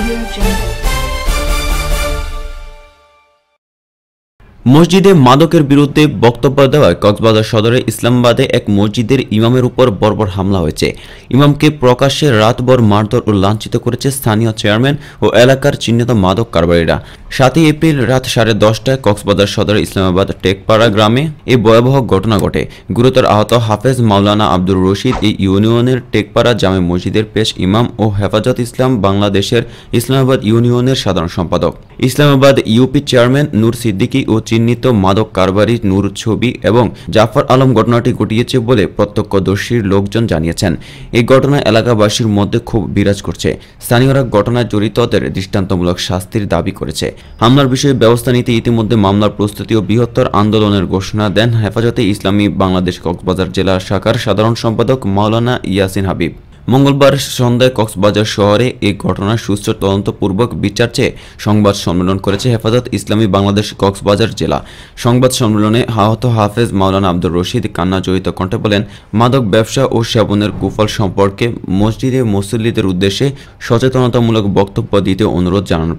Audio Jungle. মসজিদে মাদকের বিরুদ্ধে বক্তব্য দেওয়ায় কক্সবাজার সদরের ইসলামাবাদে এক মসজিদের ইমামের উপর বর্বর হামলা হয়েছে। ইমামকে প্রকাশ্যে রাতভর মারধর ও লাঞ্ছিত করেছে স্থানীয় চেয়ারম্যান ও এলাকার চিহ্নিত মাদক কারবারিরা। 7 এপ্রিল রাত 10:30টায় কক্সবাজার সদরের ইসলামাবাদ টেকপাড়া গ্রামে এই ভয়াবহ ঘটনা ঘটে। গুরুতর আহত হাফেজ মাওলানা আব্দুর রশিদ এই ইউনিয়নের টেকপাড়া জামে মসজিদের পেশ ইমাম ও হেফাজত ইসলাম বাংলাদেশের ইসলামাবাদ ইউনিয়নের সাধারণ সম্পাদক। ইসলামাবাদ ইউপি চেয়ারম্যান নূর সিদ্দিকী ও চিহ্নিত মাদক কারবারি নূর ছবি এবং জাফর আলম ঘটনাটি ঘটিয়েছে বলে প্রত্যক্ষদর্শীর লোকজন জানিয়েছেন। এই ঘটনা এলাকাবাসীর মধ্যে খুব বিরাজ করছে। স্থানীয়রা ঘটনায় জড়িতদের দৃষ্টান্তমূলক শাস্তির দাবি করেছে। হামলার বিষয়ে ব্যবস্থা নিতে ইতিমধ্যে মামলার প্রস্তুতি ও বৃহত্তর আন্দোলনের ঘোষণা দেন হেফাজতে ইসলামী বাংলাদেশ কক্সবাজার জেলা শাখার সাধারণ সম্পাদক মাওলানা ইয়াসিন হাবিব। মঙ্গলবার সন্ধ্যায় কক্সবাজার শহরে এই ঘটনার সুষ্ঠু তদন্তপূর্বক বিচার চেয়ে সংবাদ সম্মেলন করেছে হেফাজত ইসলামী বাংলাদেশ কক্সবাজার জেলা। সংবাদ সম্মেলনে আহত হাফেজ মাওলানা আব্দুর রশিদ কান্নাজড়িত কণ্ঠে বলেন, মাদক ব্যবসা ও সেবনের কুফল সম্পর্কে মসজিদে মুসল্লিদের উদ্দেশ্যে সচেতনতামূলক বক্তব্য দিতে অনুরোধ জানান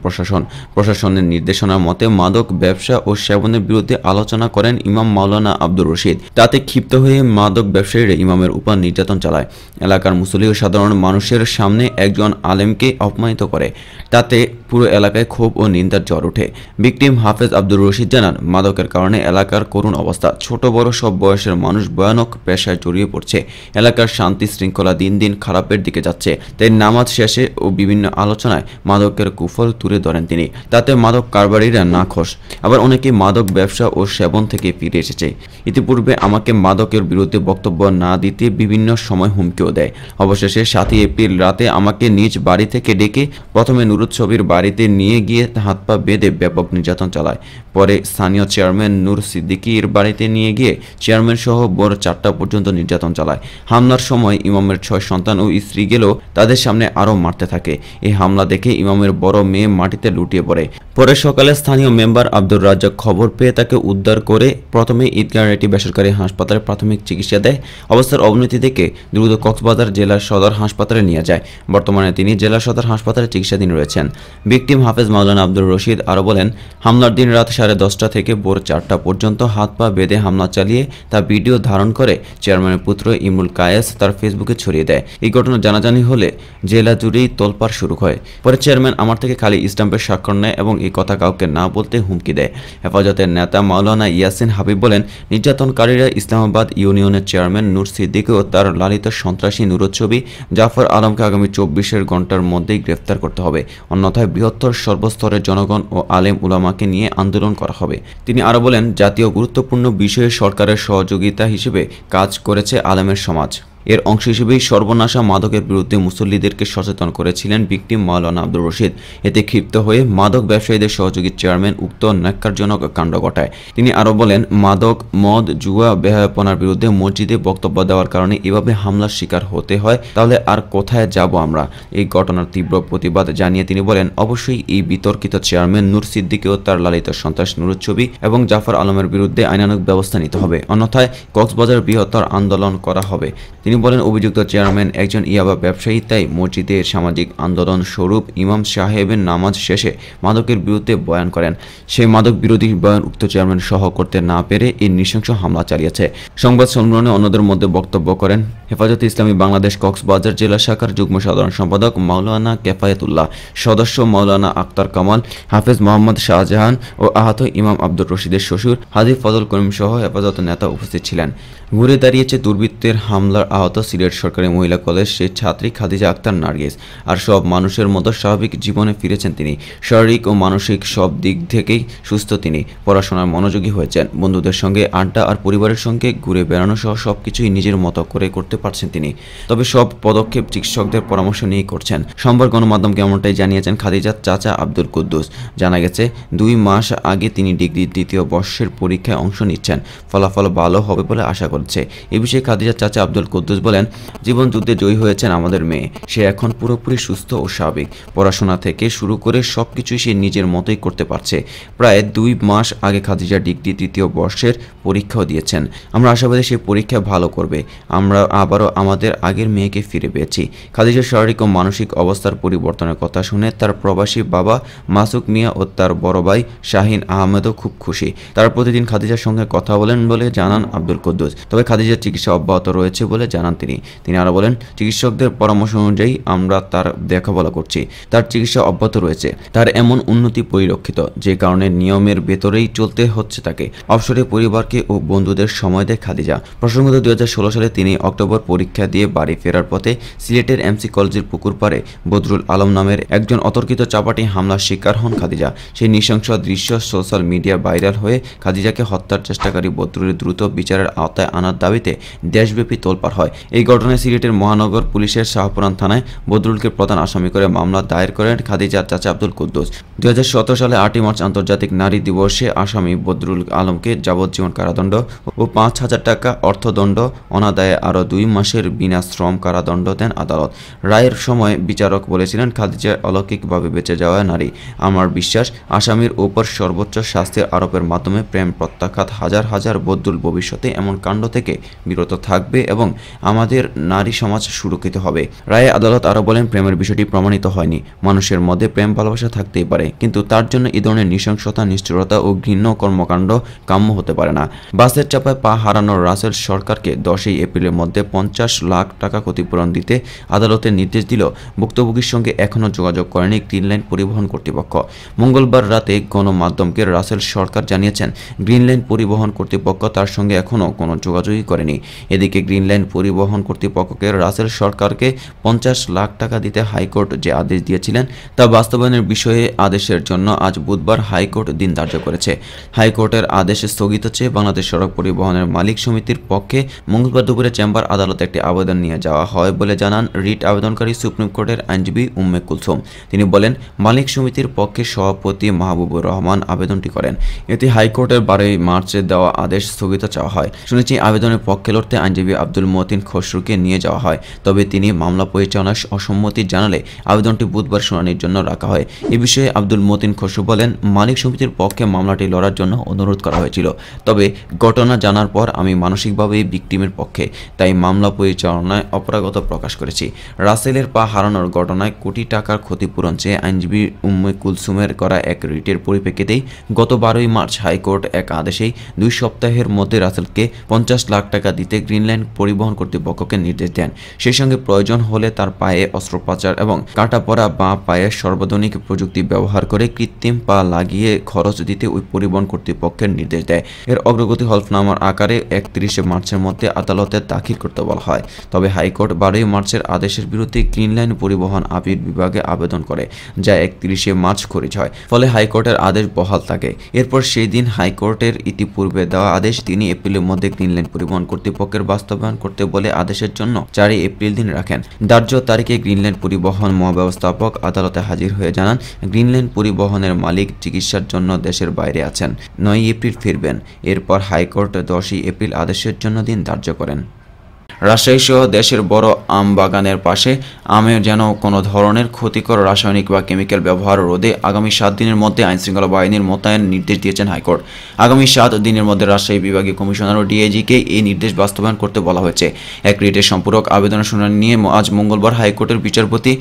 প্রশাসনের নির্দেশনা মতে মাদক ব্যবসা ও সেবনের বিরুদ্ধে আলোচনা করেন ইমাম মাওলানা আব্দুর রশিদ। তাতে ক্ষিপ্ত হয়ে মাদক ব্যবসায়ীরা ইমামের উপর নির্যাতন চালায়। এলাকার মুসল্লি সাধারণ মানুষের সামনে একজন আলেমকে অপমানিত করে। তাতে পুরো এলাকায় ক্ষোভ ও নিন্দার জ্বর ওঠে। ভিকটিম হাফেজ আব্দুর রশিদ জানান, মাদকের কারণে এলাকার করুণ অবস্থা। ছোট বড় সব বয়সের মানুষ ভয়ানক পেশায় জড়িয়ে পড়ছে। এলাকার শান্তি শৃঙ্খলা দিন দিন খারাপের দিকে যাচ্ছে। তাই নামাজ শেষে ও বিভিন্ন আলোচনায় মাদকের কুফল তুলে ধরেন তিনি। তাতে মাদক কারবারিরা নাখোশ, আবার অনেকে মাদক ব্যবসা ও সেবন থেকে ফিরে এসেছে। ইতিপূর্বে আমাকে মাদকের বিরুদ্ধে বক্তব্য না দিতে বিভিন্ন সময় হুমকিও দেয়। অবশেষে 7 এপ্রিল রাতে আমাকে নিজ বাড়ি থেকে ডেকে প্রথমে নুরুচ্ছবির বাড়িতে নিয়ে গিয়ে হাত পা বেঁধে ব্যাপক নির্যাতন চালায়। পরে স্থানীয় চেয়ারম্যান নূর সিদ্দিকীর বাড়িতে নিয়ে গিয়ে চেয়ারম্যান সহ ভোর 4টা পর্যন্ত নির্যাতন চালায়। হামলার সময় ইমামের 6 সন্তান ও স্ত্রী গেলেও তাদের সামনে আরও মারতে থাকে। এই হামলা দেখে ইমামের বড় মেয়ে মাটিতে লুটিয়ে পড়ে। পরে সকালে স্থানীয় মেম্বার আব্দুর রাজ্জাক খবর পেয়ে তাকে উদ্ধার করে প্রথমে ঈদগাহ একটি বেসরকারি হাসপাতালে প্রাথমিক চিকিৎসা দেয়। অবস্থার অবনতি দেখে দ্রুত কক্সবাজার জেলার সদর হাসপাতালে নিয়ে যায়। বর্তমানে তিনি জেলা সদর হাসপাতালে চিকিৎসাধীন রয়েছেন। ভিকটিম হাফেজ মাওলানা আব্দুর রশিদ আরও বলেন, হামলার দিন রাত 10:30 থেকে ভোর 4টা পর্যন্ত হাত পা বেঁধে হামলা চালিয়ে তা ভিডিও ধারণ করে চেয়ারম্যানের পুত্র ইমরুল কায়েস তার ফেসবুকে ছড়িয়ে দেয়। এই ঘটনা জানাজানি হলে জেলা জুড়েই তোলপাড় শুরু হয়। পরে চেয়ারম্যান আমার থেকে খালি স্টাম্পের স্বাক্ষর নেয় এবং এই কথা কাউকে না বলতে হুমকি দেয়। হেফাজতের নেতা মাওলানা ইয়াসিন হাবিব বলেন, নির্যাতনকারীরা ইসলামাবাদ ইউনিয়নের চেয়ারম্যান নূর সিদ্দিকী ও তার লালিত সন্ত্রাসী নুরুচ্ছবি জাফর আলমকে আগামী 24 ঘন্টার মধ্যেই গ্রেফতার করতে হবে, অন্যথায় বৃহত্তর সর্বস্তরের জনগণ ও আলেম উলামাকে নিয়ে আন্দোলন করা হবে। তিনি আরও বলেন, জাতীয় গুরুত্বপূর্ণ বিষয়ে সরকারের সহযোগিতা হিসেবে কাজ করেছে আলেমের সমাজ। এর অংশ হিসেবেই সর্বনাশা মাদকের বিরুদ্ধে মুসল্লিদেরকে সচেতন করেছিলেন ভিকটিম মাওলানা আব্দুর রশিদ। এতে ক্ষিপ্ত হয়ে মাদক ব্যবসায়ীদের সহযোগী চেয়ারম্যান উক্ত ন্যাক্কারজনক কাণ্ড ঘটায়। তিনি আরও বলেন, মাদক, মদ, জুয়া, বেহায়াপনার বিরুদ্ধে মসজিদে বক্তব্য দেওয়ার কারণে এভাবে হামলার শিকার হতে হয়, তাহলে আর কোথায় যাব আমরা? এই ঘটনার তীব্র প্রতিবাদ জানিয়ে তিনি বলেন, অবশ্যই এই বিতর্কিত চেয়ারম্যান নূর সিদ্দিকী ও তার লালিত সন্ত্রাস নুরুচ্ছবি এবং জাফর আলমের বিরুদ্ধে আইনানুগ ব্যবস্থা নিতে হবে, অন্যথায় কক্সবাজার বৃহত্তর আন্দোলন করা হবে। তিনি বলেন, অভিযুক্ত চেয়ারম্যান একজন ইয়াবা ব্যবসায়ী, তাই মসজিদের সামাজিক আন্দোলন স্বরূপ ইমাম সাহেবের নামাজ শেষে মাদকের বিরুদ্ধে বয়ান করেন। সেই মাদক বিরোধী বয়ান উক্ত চেয়ারম্যান সহ করতে না পেরে এই নৃশংস হামলা চালিয়েছে। সংবাদ সম্মেলনে অন্যদের মধ্যে বক্তব্য করেন হেফাজত ইসলামী বাংলাদেশ কক্সবাজার জেলা শাখার যুগ্ম সাধারণ সম্পাদক মাওলানা কেফায়েতুল্লাহ, সদস্য মাওলানা আক্তার কামাল, হাফেজ মোহাম্মদ শাহজাহান ও আহত ইমাম আব্দুর রশিদের শ্বশুর হাজি ফজল করিম সহ হেফাজত নেতা উপস্থিত ছিলেন। ঘুরে দাঁড়িয়েছে দুর্বৃত্তের হামলার আহত সিলেট সরকারি মহিলা কলেজ সেই ছাত্রী খাদিজা আক্তার নার্গিস। আর সব মানুষের মতো স্বাভাবিক জীবনে ফিরেছেন তিনি। শারীরিক ও মানসিক সব দিক থেকেই সুস্থ তিনি। পড়াশোনার মনোযোগী হয়েছেন। বন্ধুদের সঙ্গে আড্ডা আর পরিবারের সঙ্গে ঘুরে বেড়ানো সহ সবকিছুই নিজের মতো করে করতে পারছেন তিনি। তবে সব পদক্ষেপ চিকিৎসকদের পরামর্শ নিয়েই করছেন। সোমবার গণমাধ্যমকে এমনটাই জানিয়েছেন খাদিজার চাচা আব্দুল কুদ্দুস। জানা গেছে 2 মাস আগে তিনি ডিগ্রির 2য় বর্ষের পরীক্ষায় অংশ নিচ্ছেন। ফলাফল ভালো হবে বলে আশা করছে। এ বিষয়ে খাদিজার চাচা আব্দুল কুদ্দুস কুদ্দুস বলেন, জীবন যুদ্ধে জয়ী হয়েছেন আমাদের মেয়ে। সে এখন পুরোপুরি সুস্থ ও স্বাভাবিক। পড়াশোনা থেকে শুরু করে সবকিছুই সে নিজের মতোই করতে পারছে। প্রায় 2 মাস আগে খাদিজা ডিগ্রি 3য় বর্ষের পরীক্ষাও দিয়েছেন। আমরা আশাবাদী সে পরীক্ষায় ভালো করবে। আমরা আবারও আমাদের আগের মেয়েকে ফিরে পেয়েছি। খাদিজার শারীরিক ও মানসিক অবস্থার পরিবর্তনের কথা শুনে তার প্রবাসী বাবা মাসুক মিয়া ও তার বড় ভাই শাহিন আহমেদও খুব খুশি। তারা প্রতিদিন খাদিজার সঙ্গে কথা বলেন বলে জানান আব্দুল কুদ্দুস। তবে খাদিজার চিকিৎসা অব্যাহত রয়েছে বলে জানান তিনি আরও বলেন, চিকিৎসকদের পরামর্শ অনুযায়ী আমরা তার দেখাবলা করছি। তার চিকিৎসা অব্যাহত রয়েছে। তার এমন উন্নতি পরিলক্ষিত যে কারণে নিয়মের ভেতরেই চলতে হচ্ছে তাকে। অবসরে পরিবারকে ও বন্ধুদের সময় দেয় খাদিজা। প্রসঙ্গত 2016 সালে তিনি অক্টোবর পরীক্ষা দিয়ে বাড়ি ফেরার পথে সিলেটের এমসি কলেজের পুকুর পাড়ে বদরুল আলম নামের একজন অতর্কিত চাপাটি হামলার শিকার হন খাদিজা। সেই নৃশংস দৃশ্য সোশ্যাল মিডিয়া ভাইরাল হয়ে খাদিজাকে হত্যার চেষ্টাকারী বদরুলের দ্রুত বিচারের আওতায় আনার দাবিতে দেশব্যাপী তোলপাড় হয়। এই ঘটনায় সিলেটের মহানগর পুলিশের শাহপুরান থানায় বদরুলকে প্রধান আসামি করে মামলা দায়ের করেন খাদিজার চাচা আব্দুল কুদ্দুস। 2017 সালে 8 মার্চ আন্তর্জাতিক নারী দিবসে আসামি বদরুল আলমকে যাবজ্জীবন কারাদণ্ড ও 5,000 টাকা অর্থদণ্ড, অনাদায়ে আরও 2 মাসের বিনা শ্রম কারাদণ্ড দেন আদালত। রায়ের সময় বিচারক বলেছিলেন, খাদিজা অলৌকিকভাবে বেঁচে যাওয়া নারী। আমার বিশ্বাস, আসামির উপর সর্বোচ্চ শাস্তির আরোপের মাধ্যমে প্রেম প্রত্যাখ্যাত হাজার হাজার বদরুল ভবিষ্যতে এমন কাণ্ড থেকে বিরত থাকবে এবং আমাদের নারী সমাজ সুরক্ষিত হবে। রায়ে আদালত আরও বলেন, প্রেমের বিষয়টি প্রমাণিত হয়নি। মানুষের মধ্যে প্রেম ভালোবাসা থাকতেই পারে, কিন্তু তার জন্য এই ধরনের নৃশংসতা, নিষ্ঠুরতা ও ঘৃণ্য কর্মকাণ্ড কাম্য হতে পারে না। বাসের চাপায় পা হারানো রাসেল সরকারকে 10 এপ্রিলের মধ্যে 50 লাখ টাকা ক্ষতিপূরণ দিতে আদালতের নির্দেশ দিল। ভুক্তভোগীর সঙ্গে এখনও যোগাযোগ করেনি গ্রিনল্যান্ড পরিবহন কর্তৃপক্ষ। মঙ্গলবার রাতে গণমাধ্যমকে রাসেল সরকার জানিয়েছেন, গ্রিনল্যান্ড পরিবহন কর্তৃপক্ষ তার সঙ্গে এখনও কোনো যোগাযোগই করেনি। এদিকে গ্রিনল্যান্ড পরিবহন কর্তৃপক্ষকে রাসেল সরকারকে 50 লাখ টাকা দিতে হাইকোর্ট যে আদেশ দিয়েছিলেন তা বাস্তবায়নের বিষয়ে আদেশের জন্য আজ বুধবার হাইকোর্ট দিন ধার্য করেছে। হাইকোর্টের আদেশে স্থগিত চেয়ে বাংলাদেশ সড়ক পরিবহনের মালিক সমিতির পক্ষে মঙ্গলবার দুপুরে চেম্বার আদালতে একটি আবেদন নিয়ে যাওয়া হয় বলে জানান রিট আবেদনকারী সুপ্রিম কোর্টের আইনজীবী উম্মে কুলসুম। তিনি বলেন, মালিক সমিতির পক্ষে সভাপতি মাহবুবুর রহমান আবেদনটি করেন। এতে হাইকোর্টের 12 মার্চে দেওয়া আদেশ স্থগিত চাওয়া হয়। শুনেছি আবেদনের পক্ষে লড়তে আইনজীবী আব্দুল মতিন খসরুকে নিয়ে যাওয়া হয়, তবে তিনি মামলা পরিচালনায় অসম্মতি জানালে আবেদনটি বুধবার শুনানির জন্য রাখা হয়। এ বিষয়ে আব্দুল মতিন খসরু বলেন, মালিক সমিতির পক্ষে মামলাটি লড়ার জন্য অনুরোধ করা হয়েছিল, তবে ঘটনা জানার পর আমি মানসিকভাবেই ভিকটিমের পক্ষে, তাই মামলা পরিচালনায় অপারগতা প্রকাশ করেছি। রাসেলের পা হারানোর ঘটনায় কোটি টাকার ক্ষতিপূরণ চেয়ে আইনজীবী উম্মে কুলসুমের করা এক রিটের পরিপ্রেক্ষিতেই গত 12 মার্চ হাইকোর্ট এক আদেশেই 2 সপ্তাহের মধ্যে রাসেলকে 50 লাখ টাকা দিতে গ্রিনল্যান্ড পরিবহন কর্তৃপক্ষকে নির্দেশ দেন। সেই সঙ্গে প্রয়োজন হলে তার পায়ে অস্ত্রোপচার এবং কাটা পড়া বাঁ পায়ে সর্বাধুনিক প্রযুক্তি ব্যবহার করে কৃত্রিম পা লাগিয়ে খরচ দিতে ওই পরিবহন কর্তৃপক্ষের নির্দেশ দেয়। এর অগ্রগতি হলফনামার আকারে 31 মার্চের মধ্যে আদালতে দাখিল করতে বলা হয়। তবে হাইকোর্ট 12 মার্চের আদেশের বিরুদ্ধে গ্রিনল্যান্ড পরিবহন আপিল বিভাগে আবেদন করে, যা 31 মার্চ খারিজ হয়। ফলে হাইকোর্টের আদেশ বহাল থাকে। এরপর সেই দিন হাইকোর্টের ইতিপূর্বে দেওয়া আদেশ 3 এপ্রিলের মধ্যে গ্রিনল্যান্ড পরিবহন কর্তৃপক্ষের বাস্তবায়ন করতে বলে আদেশের জন্য 4 এপ্রিল দিন রাখেন। ধার্য তারিখে গ্রিনল্যান্ড পরিবহন মহাব্যবস্থাপক আদালতে হাজির হয়ে জানান, গ্রিনল্যান্ড পরিবহনের মালিক চিকিৎসার জন্য দেশের বাইরে আছেন, 9 এপ্রিল ফিরবেন। এরপর হাইকোর্ট 10 এপ্রিল আদেশের জন্য দিন ধার্য করেন। রাজশাহী সহ দেশের বড় আম বাগানের পাশে আমে যেন কোনো ধরনের ক্ষতিকর রাসায়নিক বা কেমিক্যাল ব্যবহার রোধে আগামী 7 দিনের মধ্যে আইনশৃঙ্খলা বাহিনীর মোতায়েন নির্দেশ দিয়েছেন হাইকোর্ট। আগামী 7 দিনের মধ্যে রাজশাহী বিভাগীয় কমিশনার ও ডিআইজিকে এই নির্দেশ বাস্তবায়ন করতে বলা হয়েছে। এক রিটের সম্পূরক আবেদনের শুনানি নিয়ে আজ মঙ্গলবার হাইকোর্টের বিচারপতি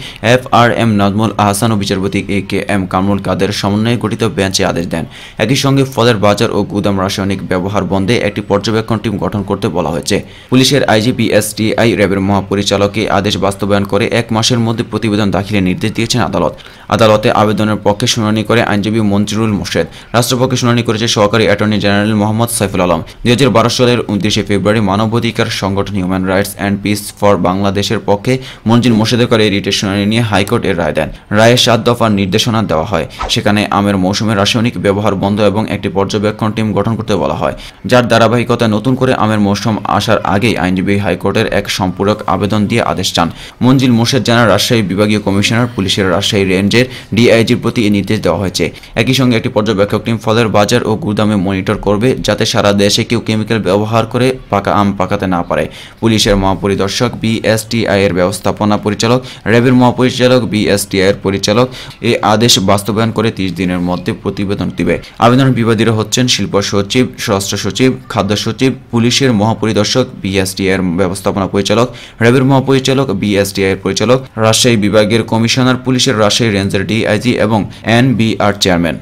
FRM নাজমুল আহসান ও বিচারপতি KM কামরুল কাদের সমন্বয়ে গঠিত বেঞ্চে আদেশ দেন। একই সঙ্গে ফলের বাজার ও গুদাম রাসায়নিক ব্যবহার বন্ধে একটি পর্যবেক্ষণ টিম গঠন করতে বলা হয়েছে। পুলিশের আইজিপি STI র্যাবের মহাপরিচালককে আদেশ বাস্তবায়ন করে 1 মাসের মধ্যে প্রতিবেদন দাখিলের নির্দেশ দিয়েছেন আদালত। আদালতে আবেদনের পক্ষে শুনানি করে আইনজীবী মঞ্জুরুল মোর্শেদ, রাষ্ট্রপক্ষে শুনানি করেছে সহকারী অ্যাটর্নি জেনারেল মোহাম্মদ সাইফুল আলম। 2012 সালের 29 ফেব্রুয়ারি মানবাধিকার সংগঠন human rights and piece for বাংলাদেশের পক্ষে মঞ্জুর মোর্শেদের করে এই রিটের শুনানি নিয়ে হাইকোর্ট এর রায় দেন। রায়ে 7 দফার নির্দেশনা দেওয়া হয়। সেখানে আমের মৌসুমে রাসায়নিক ব্যবহার বন্ধ এবং একটি পর্যবেক্ষণ টিম গঠন করতে বলা হয়, যার ধারাবাহিকতায় নতুন করে আমের মৌসুম আসার আগেই আইনজীবী হাইকোর্ট হাইকোর্টের এক সম্পূরক আবেদন দিয়ে আদেশ চান। মঞ্জিল মোর্শেদ জানান, রাজশাহী বিভাগীয় কমিশনার পুলিশের রাজশাহী রেঞ্জের ডিআইজির প্রতি এই নির্দেশ দেওয়া হয়েছে। একই সঙ্গে একটি পর্যবেক্ষক টিম ফলের বাজার ও গুদামে মনিটর করবে, যাতে সারা দেশে কেউ কেমিক্যাল ব্যবহার করে পাকা আম পাকাতে না পারে। পুলিশের মহাপরিদর্শক, বিএসটিআই এর ব্যবস্থাপনা পরিচালক, র্যাবের মহাপরিচালক, বিএসটিআই এর পরিচালক এই আদেশ বাস্তবায়ন করে 30 দিনের মধ্যে প্রতিবেদন দিবে। আবেদনের বিবাদীরা হচ্ছেন শিল্প সচিব, স্বরাষ্ট্র সচিব, খাদ্য সচিব, পুলিশের মহাপরিদর্শক, বিএসটিআই এর ব্যবস্থাপনা পরিচালক, র্যাবের মহাপরিচালক, বিএসটিআই এর পরিচালক, রাজশাহী বিভাগের কমিশনার, পুলিশের রাজশাহী রেঞ্জের ডিআইজি এবং এনবিআর চেয়ারম্যান।